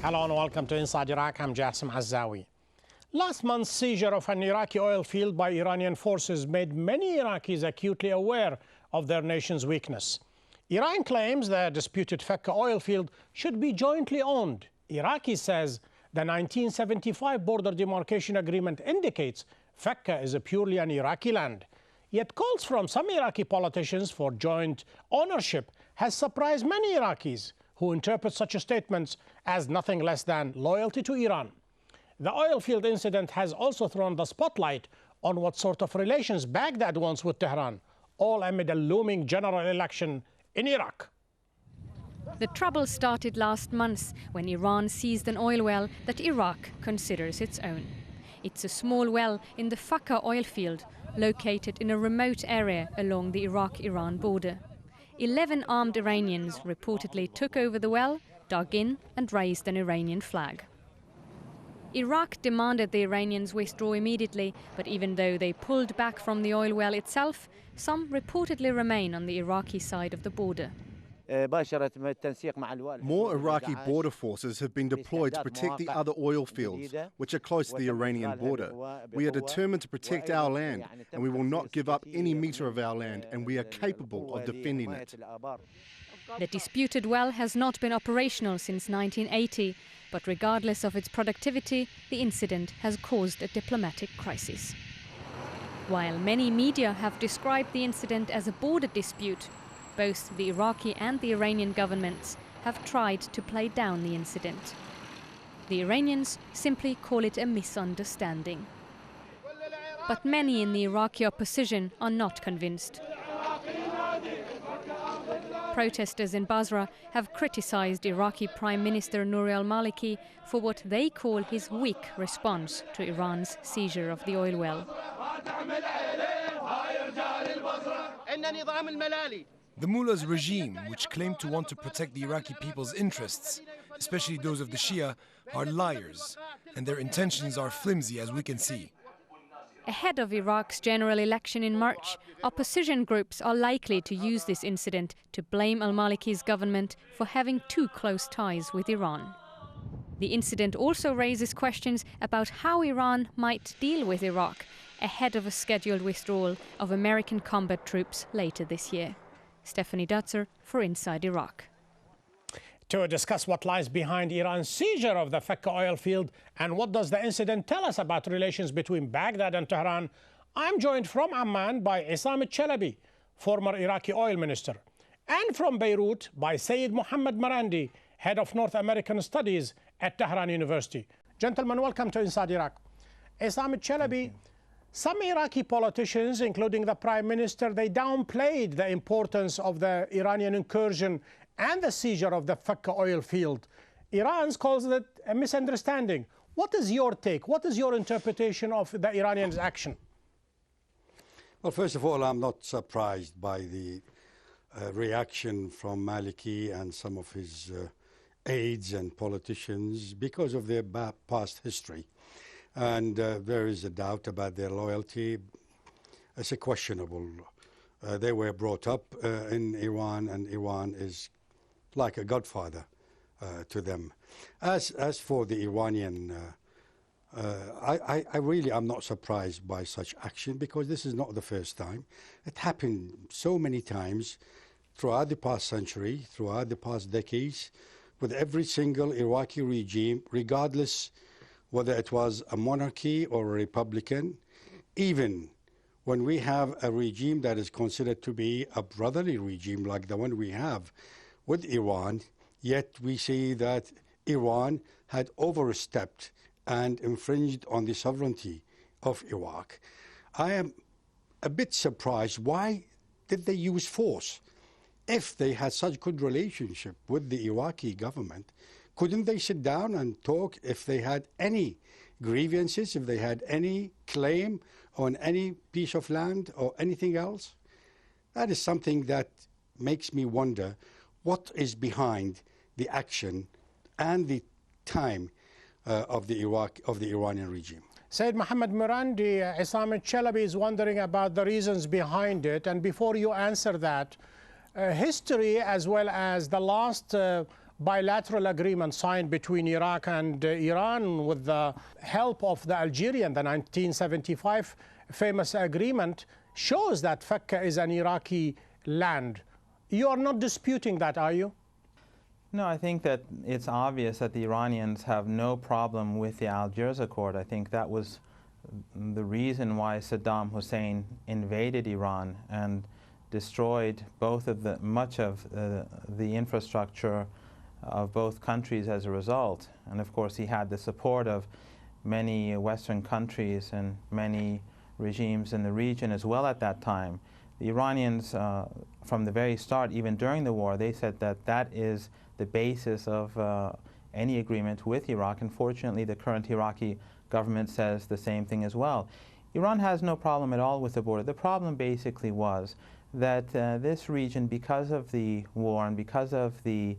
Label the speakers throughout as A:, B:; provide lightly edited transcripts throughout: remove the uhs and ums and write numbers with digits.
A: Hello and welcome to Inside Iraq. I'm Jassim Azzawi. Last month's seizure of an Iraqi oil field by Iranian forces made many Iraqis acutely aware of their nation's weakness. Iran claims the disputed Fakkah oil field should be jointly owned. Iraqi says the 1975 border demarcation agreement indicates Fakkah is purely an Iraqi land. Yet calls from some Iraqi politicians for joint ownership has surprised many Iraqis who interpret such statements as nothing less than loyalty to Iran. The oil field incident has also thrown the spotlight on what sort of relations Baghdad wants with Tehran, all amid a looming general election in Iraq.
B: The trouble started last month when Iran seized an oil well that Iraq considers its own. It's a small well in the Fakkah oil field, located in a remote area along the Iraq-Iran border. 11 armed Iranians reportedly took over the well, dug in and raised an Iranian flag. Iraq demanded the Iranians withdraw immediately, but even though they pulled back from the oil well itself, some reportedly remain on the Iraqi side of the border.
C: More Iraqi border forces have been deployed to protect the other oil fields, which are close to the Iranian border. We are determined to protect our land, and we will not give up any metre of our land, and we are capable of defending it.
B: The disputed well has not been operational since 1980, but regardless of its productivity, the incident has caused a diplomatic crisis. While many media have described the incident as a border dispute, both the Iraqi and the Iranian governments have tried to play down the incident. The Iranians simply call it a misunderstanding. But many in the Iraqi opposition are not convinced. Protesters in Basra have criticized Iraqi Prime Minister Nouri al-Maliki for what they call his weak response to Iran's seizure of the oil well.
D: The mullah's regime, which claimed to want to protect the Iraqi people's interests, especially those of the Shia, are liars, and their intentions are flimsy, as we can see.
B: Ahead of Iraq's general election in March, opposition groups are likely to use this incident to blame al-Maliki's government for having too close ties with Iran. The incident also raises questions about how Iran might deal with Iraq ahead of a scheduled withdrawal of American combat troops later this year. Stephanie Dutzer for Inside Iraq.
A: To discuss what lies behind Iran's seizure of the Fakkah oil field and what does the incident tell us about relations between Baghdad and Tehran, I'm joined from Amman by Issam al-Chalabi, former Iraqi oil minister, and from Beirut by Sayyid Mohammed Marandi, head of North American Studies at Tehran University. Gentlemen, welcome to Inside Iraq. Issam al-Chalabi, some Iraqi politicians, including the Prime Minister, they downplayed the importance of the Iranian incursion and the seizure of the Fakkah oil field. Iran calls it a misunderstanding. What is your take? What is your interpretation of the Iranians' action?
E: Well, first of all, I'm not surprised by the reaction from Maliki and some of his aides and politicians because of their past history. And there is a doubt about their loyalty. It's a questionable. They were brought up in Iran, and Iran is like a godfather to them. As for the Iranian, I really am not surprised by such action because this is not the first time. It happened so many times throughout the past century, throughout the past decades, with every single Iraqi regime, regardless whether it was a monarchy or a republican, even when we have a regime that is considered to be a brotherly regime like the one we have with Iran, yet we see that Iran had overstepped and infringed on the sovereignty of Iraq. I am a bit surprised. Why did they use force? If they had such good relationship with the Iraqi government, couldn't they sit down and talk if they had any grievances, if they had any claim on any piece of land or anything else? That is something that makes me wonder what is behind the action and the time of the Iranian regime.
A: Sayyid Mohammed Marandi, Issam al-Chalabi is wondering about the reasons behind it. And before you answer that, history as well as the last bilateral agreement signed between Iraq and Iran with the help of the Algerian, the 1975 famous agreement, shows that Fakkah is an Iraqi land. You are not disputing that, are you?
F: No, I think that it's obvious that the Iranians have no problem with the Algiers Accord. I think that was the reason why Saddam Hussein invaded Iran and destroyed much of the infrastructure of both countries as a result. And of course he had the support of many Western countries and many regimes in the region as well at that time. The Iranians, from the very start, even during the war, they said that that is the basis of any agreement with Iraq. And fortunately, the current Iraqi government says the same thing as well. Iran has no problem at all with the border. The problem basically was that this region, because of the war and because of the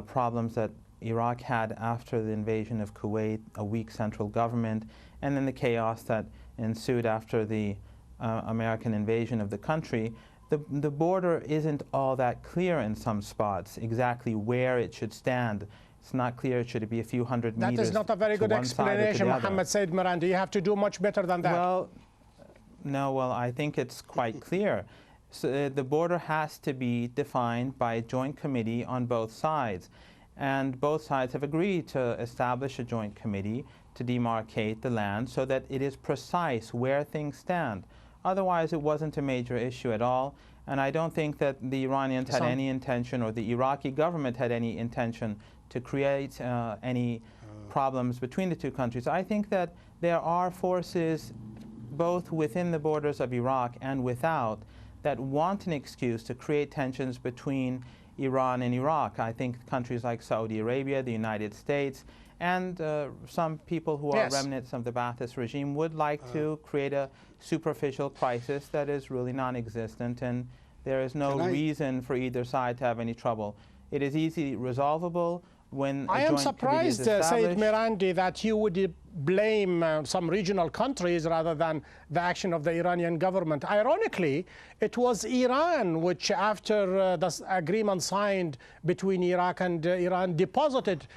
F: problems that Iraq had after the invasion of Kuwait, a weak central government, and then the chaos that ensued after the American invasion of the country, the border isn't all that clear in some spots, exactly where it should stand. It's not clear. Should it be a few hundred meters?
A: That is not a very good explanation, Mohammed Said Mirandi. You have to do much better than that.
F: Well, no, well, I think it's quite clear. So, the border has to be defined by a joint committee on both sides. And both sides have agreed to establish a joint committee to demarcate the land so that it is precise where things stand. Otherwise, it wasn't a major issue at all. And I don't think that the Iranians had any intention, or the Iraqi government had any intention, to create any problems between the two countries. I think that there are forces both within the borders of Iraq and without that want an excuse to create tensions between Iran and Iraq. I think countries like Saudi Arabia, the United States, and some people who are remnants of the Ba'athist regime would like to create a superficial crisis that is really non-existent, and there is no reason for either side to have any trouble. It is easily resolvable when
A: I am surprised, Said Mirandi, that you would blame some regional countries rather than the action of the Iranian government. Ironically, it was Iran which, after the agreement signed between Iraq and Iran, deposited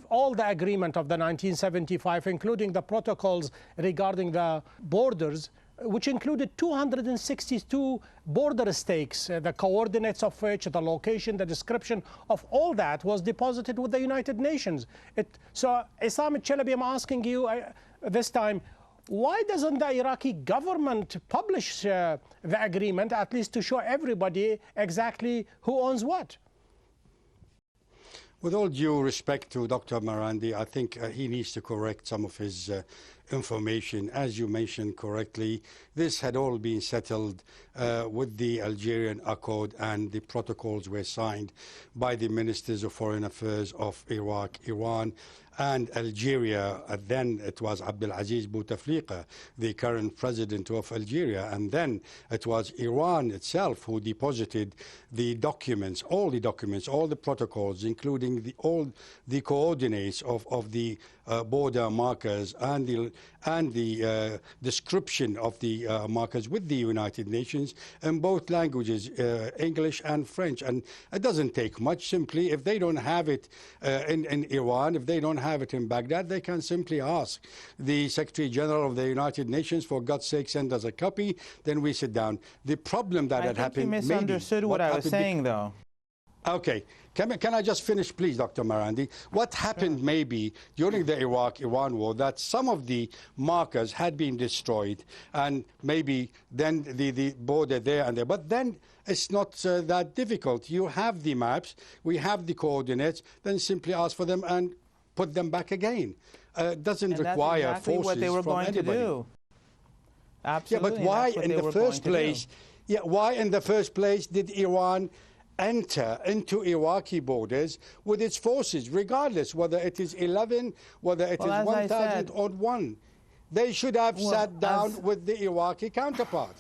A: all the agreement of the 1975, including the protocols regarding the borders, which included 262 border stakes, the coordinates of which, the location, the description of all that was deposited with the United Nations. So, Isam Chalabi, I'm asking you this time, why doesn't the Iraqi government publish the agreement, at least to show everybody exactly who owns what?
E: With all due respect to Dr. Marandi, I think he needs to correct some of his information. As you mentioned correctly, this had all been settled with the Algerian Accord, and the protocols were signed by the ministers of foreign affairs of Iraq, Iran, and Algeria. Then it was Abdelaziz Bouteflika, the current president of Algeria, and then it was Iran itself who deposited the documents, all the protocols, including all the coordinates of the border markers and the description of the markers with the United Nations in both languages, English and French. And it doesn't take much. Simply, if they don't have it in Iran, if they don't have it in Baghdad, they can simply ask the Secretary General of the United Nations, for God's sake, send us a copy. Then we sit down. The problem that had happened.
F: I think you misunderstood what I was saying, though.
E: Okay. Can I just finish, please, Dr. Marandi? What happened maybe during the Iraq-Iran war, that some of the markers had been destroyed, and maybe then the border there and there. But then it's not that difficult. You have the maps, we have the coordinates, then simply ask for them and put them back again. Doesn't require
F: that's exactly
E: forces
F: what they were
E: from
F: going
E: anybody.
F: To do. Absolutely.
E: Yeah, but why in the first place? Yeah, why in the first place did Iran enter into Iraqi borders with its forces, regardless whether it is 11, whether it is 1,000 or 1? They should have sat down with the Iraqi counterpart.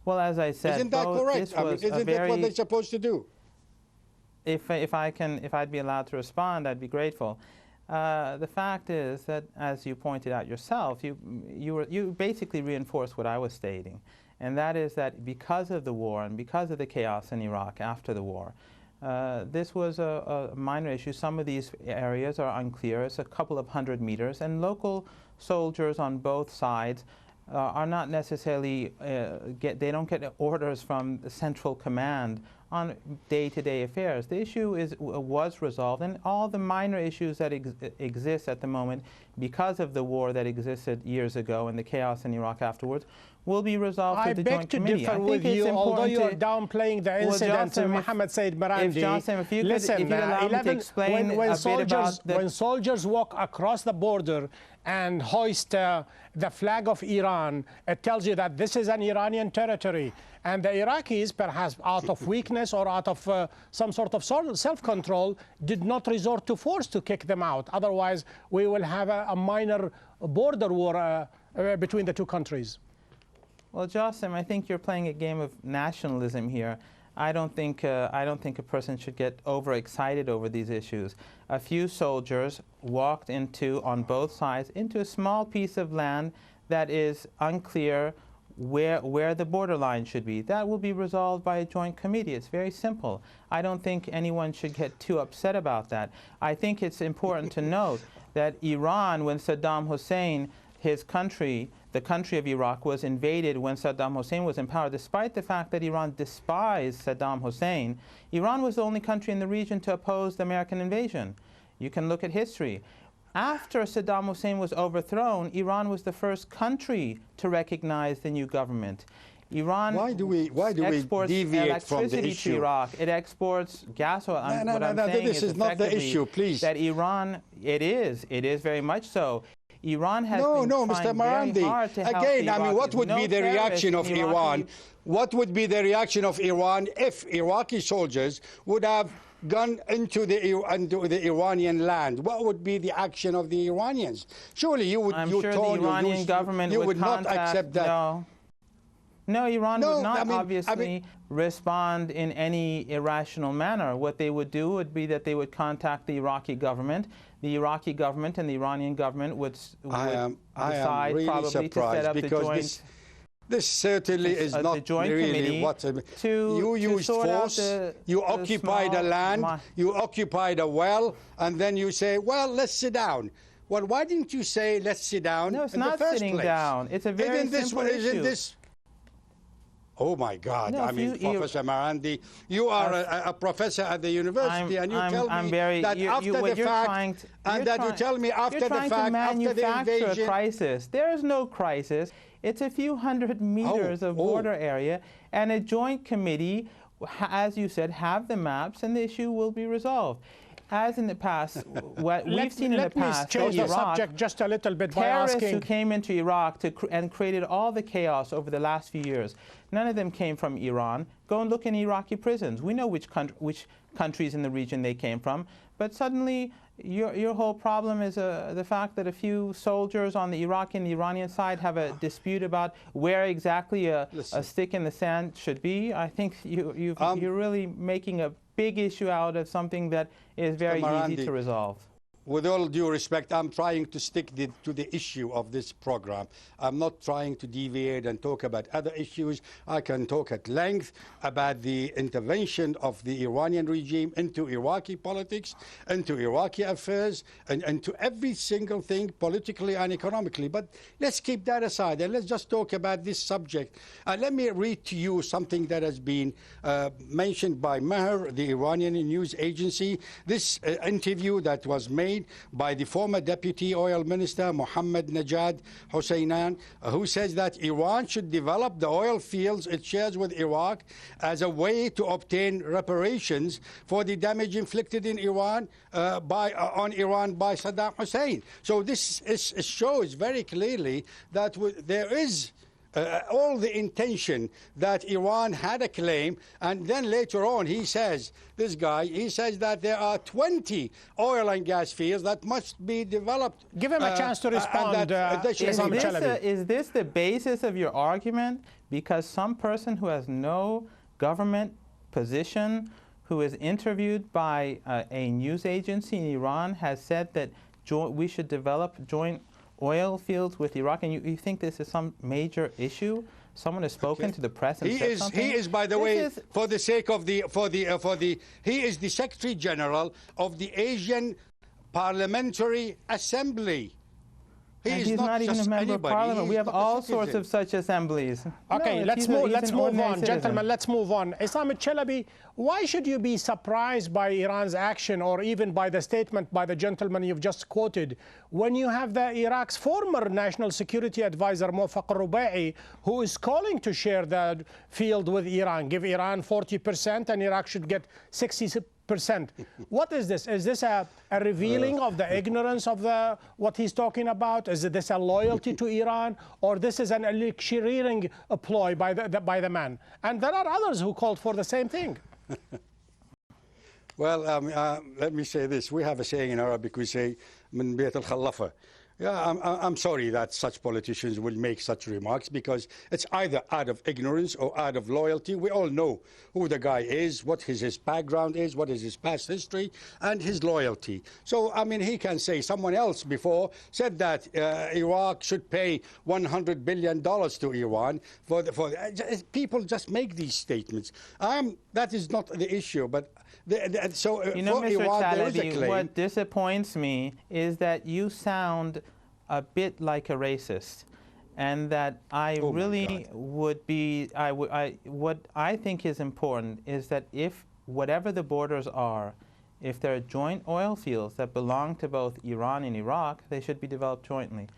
F: Well, as I said,
E: isn't that correct? I mean, isn't that what they're supposed to do?
F: If I'd be allowed to respond, I'd be grateful. The fact is that, as you pointed out yourself, you basically reinforced what I was stating. And that is that because of the war and because of the chaos in Iraq after the war, This was a minor issue. Some of these areas are unclear. It's a couple of 100 meters, and local soldiers on both sides are not necessarily they don't get orders from the central command on day-to-day affairs. The issue was resolved, and all the minor issues that exist at the moment because of the war that existed years ago and the chaos in Iraq afterwards will be resolved through the Joint Committee.
A: I beg to differ with you, although you are downplaying the incident to Mohammed Said Marandi. Listen, when soldiers walk across the border and hoist the flag of Iran, it tells you that this is an Iranian territory. And the Iraqis, perhaps out of weakness or out of some sort of self-control, did not resort to force to kick them out. Otherwise, we will have a minor border war between the two countries.
F: Well, Jassim, I think you're playing a game of nationalism here. I don't think a person should get overexcited over these issues. A few soldiers walked on both sides, into a small piece of land that is unclear where the borderline should be. That will be resolved by a joint committee. It's very simple. I don't think anyone should get too upset about that. I think it's important to note that Iran, when Saddam Hussein, his country, the country of Iraq, was invaded when Saddam Hussein was in power, despite the fact that Iran despised Saddam Hussein, Iran was the only country in the region to oppose the American invasion. You can look at history. After Saddam Hussein was overthrown, Iran was the first country to recognize the new government. Iran exports
E: deviate from the issue?
F: To Iraq. It exports gas oil.
E: This is not the issue, please.
F: That Iran, it is very much so. Iran has been
E: Mr. Marandi.
F: Hard to help
E: Again, I mean, what would be the reaction of Iran? What would be the reaction of Iran if Iraqi soldiers would have gone into the Iranian land? What would be the action of the Iranians? Surely you would.
F: I'm sure the Iranian government would
E: not accept that.
F: No, Iran would not obviously respond in any irrational manner. What they would do would be that they would contact the Iraqi government. The Iraqi government and the Iranian government would decide
E: really
F: probably to set up the joint.
E: This certainly is not really what you used force. You occupied a land, you occupied a well, and then you say, well, let's sit down. Well, why didn't you say, let's sit down?
F: No, it's not sitting down. It's a very simple issue.
E: Oh, my God. No, Professor Marandi, you are a professor at the university, and you tell me that after the fact, after the fact, after the invasion.
F: A crisis. There is no crisis. It's a few hundred meters of border area, and a joint committee, as you said, have the maps, and the issue will be resolved. As in the past, what we've seen in the past,
A: let me change the subject just a little bit by asking.
F: Terrorists who came into Iraq and created all the chaos over the last few years, none of them came from Iran. Go and look in Iraqi prisons. We know which countries in the region they came from, but suddenly your whole problem is the fact that a few soldiers on the Iraqi and the Iranian side have a dispute about where exactly a stick in the sand should be. I think you're really making a big issue out of something that is very easy to resolve.
E: With all due respect, I'm trying to stick to the issue of this program. I'm not trying to deviate and talk about other issues. I can talk at length about the intervention of the Iranian regime into Iraqi politics, into Iraqi affairs, and into every single thing politically and economically. But let's keep that aside and let's just talk about this subject. Let me read to you something that has been mentioned by Mehr, the Iranian news agency. This interview that was made by the former Deputy Oil Minister Mohammad Najad Hosseinan, who says that Iran should develop the oil fields it shares with Iraq as a way to obtain reparations for the damage inflicted in Iran on Iran by Saddam Hussein. So this shows very clearly that there is all the intention that Iran had a claim, and then later on he says, he says that there are 20 oil and gas fields that must be developed.
A: Give him a chance to respond.
F: Is this the basis of your argument? Because some person who has no government position, who is interviewed by a news agency in Iran, has said that we should develop joint oil fields with Iraq, and you think this is some major issue? someone has spoken to the press and said something?
E: He is, by the way, for the sake of he is the Secretary General of the Asian Parliamentary Assembly.
F: He's not even a member of parliament. We have all sorts of such assemblies.
A: Okay, let's move on, gentlemen. Let's move on. Issam al-Chalabi, why should you be surprised by Iran's action, or even by the statement by the gentleman you've just quoted, when you have Iraq's former national security advisor Muwaffaq al-Rubai, who is calling to share the field with Iran, give Iran 40%, and Iraq should get 60%. What is this? Is this a revealing of the ignorance of what he's talking about? Is this a loyalty to Iran, or this is an electioneering ploy by the man? And there are others who called for the same thing.
E: Well, let me say this. We have a saying in Arabic. We say, "Min bayt al-khallafa." Yeah, I'm sorry that such politicians will make such remarks, because it's either out of ignorance or out of loyalty. We all know who the guy is, what his background is, what is his past history, and his loyalty. So, I mean, he can say, someone else before said that Iraq should pay $100 billion to Iran. People just make these statements. That is not the issue, but
F: you know, Mr. Chalabi, what disappoints me is that you sound a bit like a racist, and that I really would be, what I think is important is that if whatever the borders are, if there are joint oil fields that belong to both Iran and Iraq, they should be developed jointly,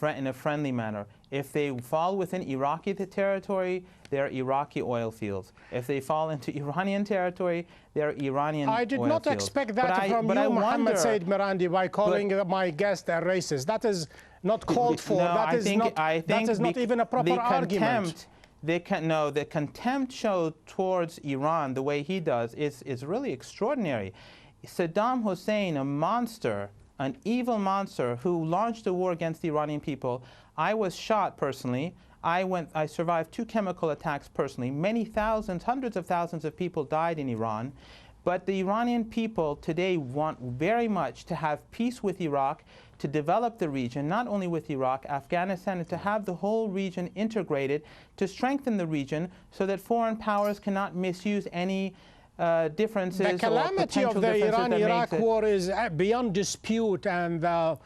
F: in a friendly manner. If they fall within Iraqi territory, they're Iraqi oil fields. If they fall into Iranian territory, they're Iranian oil fields.
A: I did not expect that from you, Mohammed Said Mirandi, by calling my guest a racist. That is not called for.
F: No,
A: that is not even a proper argument.
F: The contempt showed towards Iran, the way he does, is really extraordinary. Saddam Hussein, a monster, an evil monster who launched a war against the Iranian people. I was shot personally. I survived 2 chemical attacks personally. Many thousands, hundreds of thousands of people died in Iran. But the Iranian people today want very much to have peace with Iraq, to develop the region, not only with Iraq, Afghanistan, and to have the whole region integrated, to strengthen the region so that foreign powers cannot misuse any differences.
A: The calamity of the Iran-Iraq war is beyond dispute, and the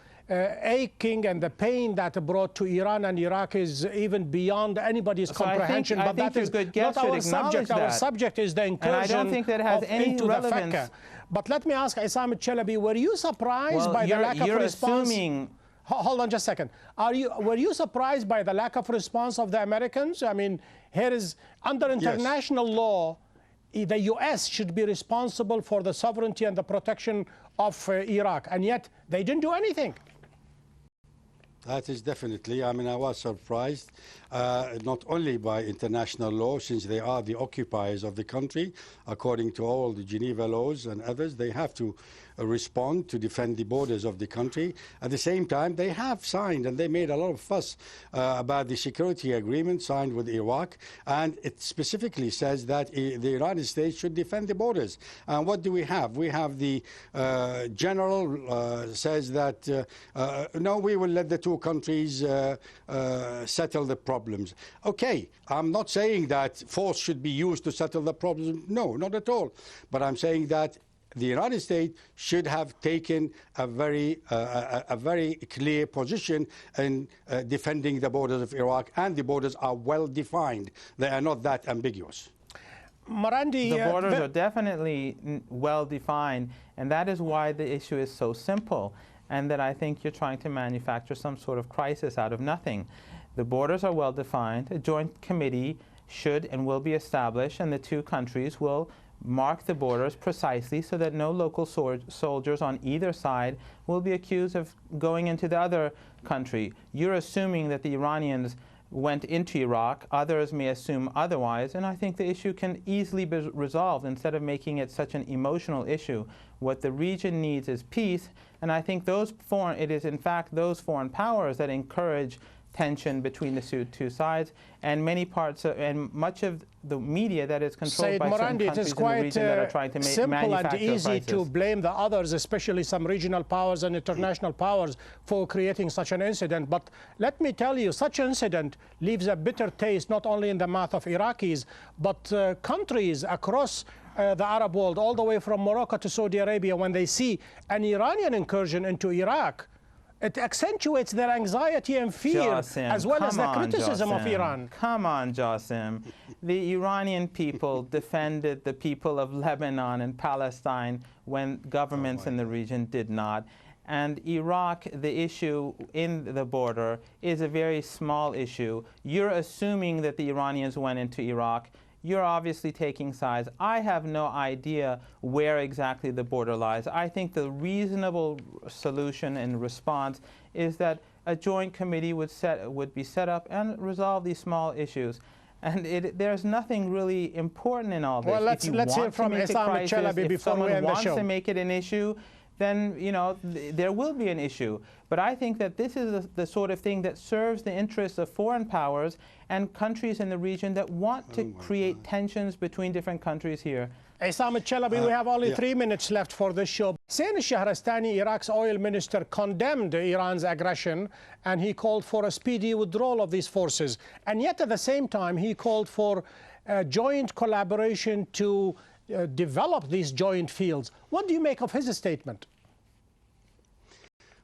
A: aching and the pain that brought to Iran and Iraq is even beyond anybody's comprehension.
F: But that is not our subject.
A: Our subject is the incursion
F: and I don't think that has any relevance.
A: The but let me ask Issam al-Chalabi, were you surprised by the lack of response? Hold on just a second. Were you surprised by the lack of response of the Americans? I mean, here is, under international law, the U.S. should be responsible for the sovereignty and the protection of Iraq, and yet they didn't do anything.
E: That is definitely, I mean, I was surprised, not only by international law, since they are the occupiers of the country, according to all the Geneva laws and others, they have to respond to defend the borders of the country. At the same time, they have signed, and they made a lot of fuss about the security agreement signed with Iraq, and it specifically says that the United States should defend the borders. And what do we have? We have the general says that, no, we will let the two countries settle the problems. Okay, I'm not saying that force should be used to settle the problems. No, not at all. But I'm saying that the United States should have taken a very clear position in defending the borders of Iraq, and the borders are well defined. They are not that ambiguous.
A: Marandi,
F: the borders are definitely well defined, and that is why the issue is so simple, and that I think you're trying to manufacture some sort of crisis out of nothing. The borders are well defined. A joint committee should and will be established, and the two countries will mark the borders precisely so that no local soldiers on either side will be accused of going into the other country. You're assuming that the Iranians went into Iraq. Others may assume otherwise, and I think the issue can easily be resolved instead of making it such an emotional issue. What the region needs is peace, and I think it is in fact those foreign powers that encourage tension between the two sides, and many parts of, and much of the media that is controlled by certain countries in the region that are trying to
A: simple and easy
F: crisis.
A: to blame the others, especially some regional powers and international powers, for creating such an incident. But let me tell you, such an incident leaves a bitter taste not only in the mouth of Iraqis, but countries across the Arab world, all the way from Morocco to Saudi Arabia. When they see an Iranian incursion into Iraq, it accentuates their anxiety and fear,
F: Jassim,
A: as well as the criticism
F: Jassim.
A: of Iran.
F: Come on, Jassim. The Iranian people defended the people of Lebanon and Palestine when governments in the region did not. And Iraq, the issue in the border, is a very small issue. You're assuming that the Iranians went into Iraq. You're obviously taking sides. I have no idea where exactly the border lies. I think the reasonable solution and response is that a joint committee would be set up and resolve these small issues. And there's nothing really important in all this.
A: Well, let's hear from Essam Chalabi before we end the show.
F: If someone wants to make it an issue, then, you know, there will be an issue. But I think that this is the sort of thing that serves the interests of foreign powers and countries in the region that want to create tensions between different countries here.
A: Essam Chalabi, we have only 3 minutes left for this show. Hussein Shahrastani, Iraq's oil minister, condemned Iran's aggression, and he called for a speedy withdrawal of these forces. And yet at the same time, he called for joint collaboration to develop these joint fields. What do you make of his statement?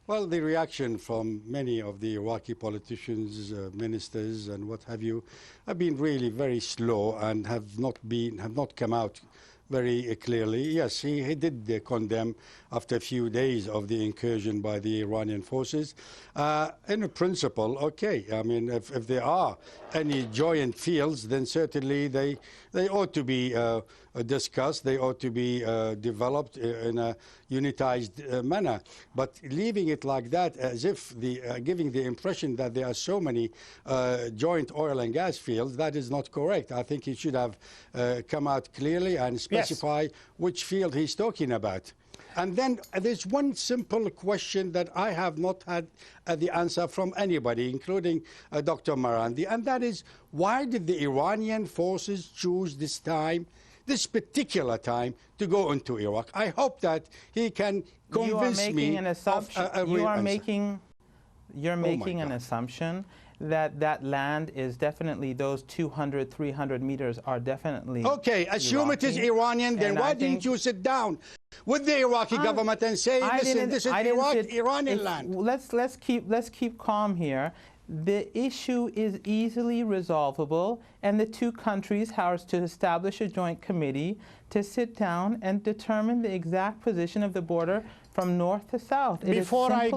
E: Well, the reaction from many of the Iraqi politicians, ministers and what have you, have been really very slow and have not come out very clearly. Yes, he did condemn after a few days of the incursion by the Iranian forces. In principle, okay. I mean, if there are any joint fields, then certainly they ought to be discussed. They ought to be developed in a unitized manner. But leaving it like that, as if giving the impression that there are so many joint oil and gas fields, that is not correct. I think he should have come out clearly and specify which field he's talking about. And then there's one simple question that I have not had the answer from anybody, including Dr. Marandi, and that is, why did the Iranian forces choose this particular time, to go into Iraq? I hope that he can convince me of a real answer.
F: You're making an assumption that land is definitely, those 200, 300 meters are definitely
E: okay, assume Iraqi. It is Iranian, then why didn't you sit down with the Iraqi government and say, listen, this is Iranian land?
F: Let's keep calm here. The issue is easily resolvable, and the two countries have to establish a joint committee to sit down and determine the exact position of the border from north to south.
A: Before I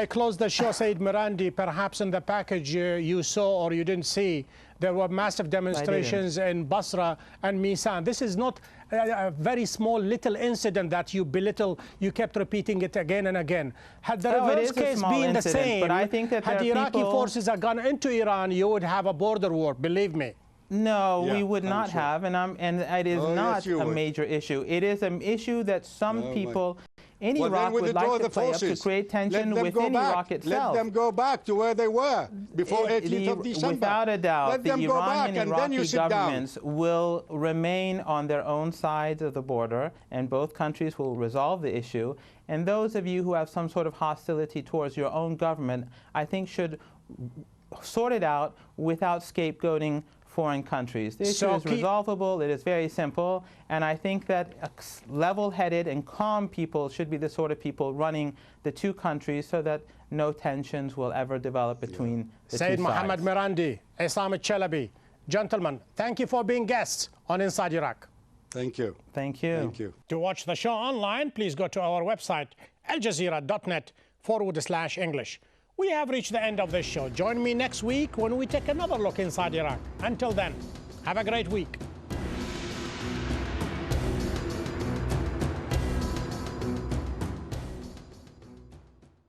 A: close the show, Said Marandi, perhaps in the package you saw or you didn't see, there were massive demonstrations in Basra and Misan. This is not a very small little incident that you belittle. You kept repeating it again and again. Had the reverse case been the same,
F: but I think that
A: had the Iraqi forces gone into Iran, you would have a border war, believe me.
F: No, we would not have, and it is not a major issue. It is an issue that some people in Iraq would like to play up to create tension within Iraq itself.
E: Let them go back to where they were before 18th of December.
F: Without a doubt, the Iranian and Iraqi governments
E: down.
F: will remain on their own sides of the border, and both countries will resolve the issue. And those of you who have some sort of hostility towards your own government, I think should sort it out without scapegoating foreign countries. The issue is resolvable, it is very simple, and I think that level-headed and calm people should be the sort of people running the two countries so that no tensions will ever develop between the two sides.
A: Said Mohammed Marandi, Essam Chalabi, gentlemen, thank you for being guests on Inside Iraq.
E: Thank you.
F: Thank you.
E: Thank you.
A: To watch the show online, please go to our website, aljazeera.net/English. We have reached the end of this show. Join me next week when we take another look inside Iraq. Until then, have a great week.